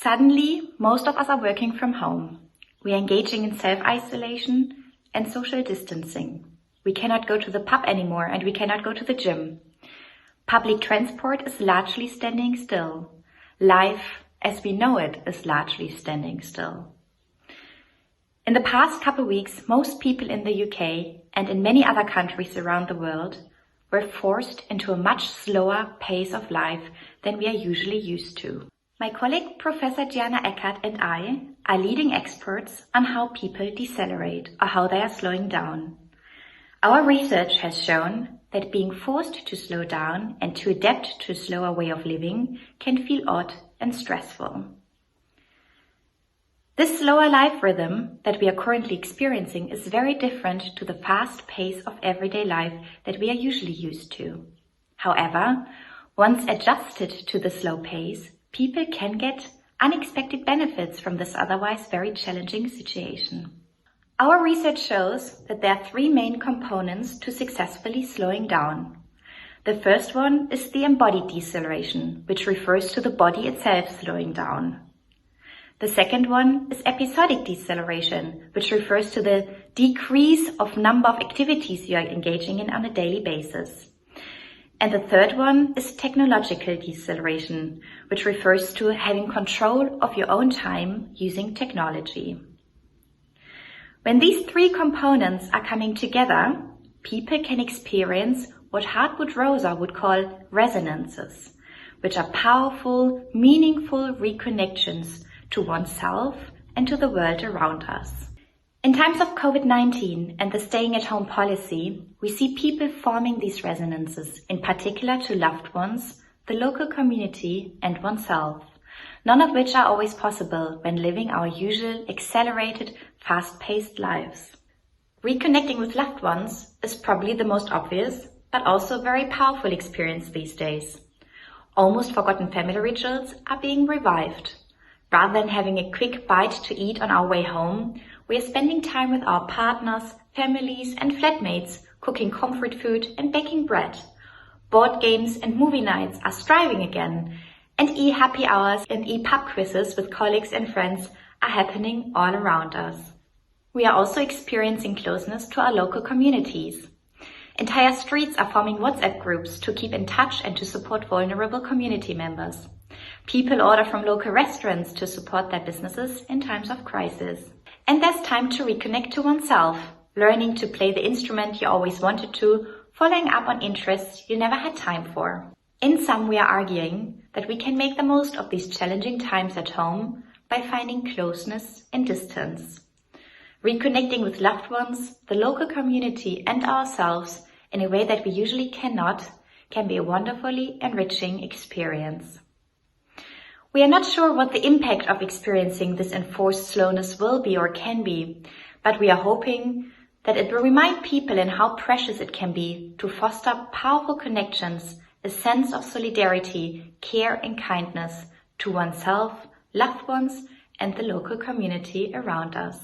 Suddenly, most of us are working from home. We are engaging in self-isolation and social distancing. We cannot go to the pub anymore and we cannot go to the gym. Public transport is largely standing still. Life, as we know it, is largely standing still. In the past couple weeks, most people in the UK and in many other countries around the world were forced into a much slower pace of life than we are usually used to. My colleague Professor Gianna Eckert and I are leading experts on how people decelerate or how they are slowing down. Our research has shown that being forced to slow down and to adapt to a slower way of living can feel odd and stressful. This slower life rhythm that we are currently experiencing is very different to the fast pace of everyday life that we are usually used to. However, once adjusted to the slow pace, people can get unexpected benefits from this otherwise very challenging situation. Our research shows that there are three main components to successfully slowing down. The first one is the embodied deceleration, which refers to the body itself slowing down. The second one is episodic deceleration, which refers to the decrease of number of activities you are engaging in on a daily basis. And the third one is technological deceleration, which refers to having control of your own time using technology. When these three components are coming together, people can experience what Hartmut Rosa would call resonances, which are powerful, meaningful reconnections to oneself and to the world around us. In times of COVID-19 and the staying at home policy, we see people forming these resonances, in particular to loved ones, the local community and oneself, none of which are always possible when living our usual accelerated, fast-paced lives. Reconnecting with loved ones is probably the most obvious, but also very powerful experience these days. Almost forgotten family rituals are being revived. Rather than having a quick bite to eat on our way home, we are spending time with our partners, families and flatmates, cooking comfort food and baking bread. Board games and movie nights are thriving again, and e-happy hours and e-pub quizzes with colleagues and friends are happening all around us. We are also experiencing closeness to our local communities. Entire streets are forming WhatsApp groups to keep in touch and to support vulnerable community members. People order from local restaurants to support their businesses in times of crisis. And there's time to reconnect to oneself, learning to play the instrument you always wanted to, following up on interests you never had time for. In sum, we are arguing that we can make the most of these challenging times at home by finding closeness in distance. Reconnecting with loved ones, the local community and ourselves in a way that we usually cannot can be a wonderfully enriching experience. We are not sure what the impact of experiencing this enforced slowness will be or can be, but we are hoping that it will remind people in how precious it can be to foster powerful connections, a sense of solidarity, care and kindness to oneself, loved ones and the local community around us.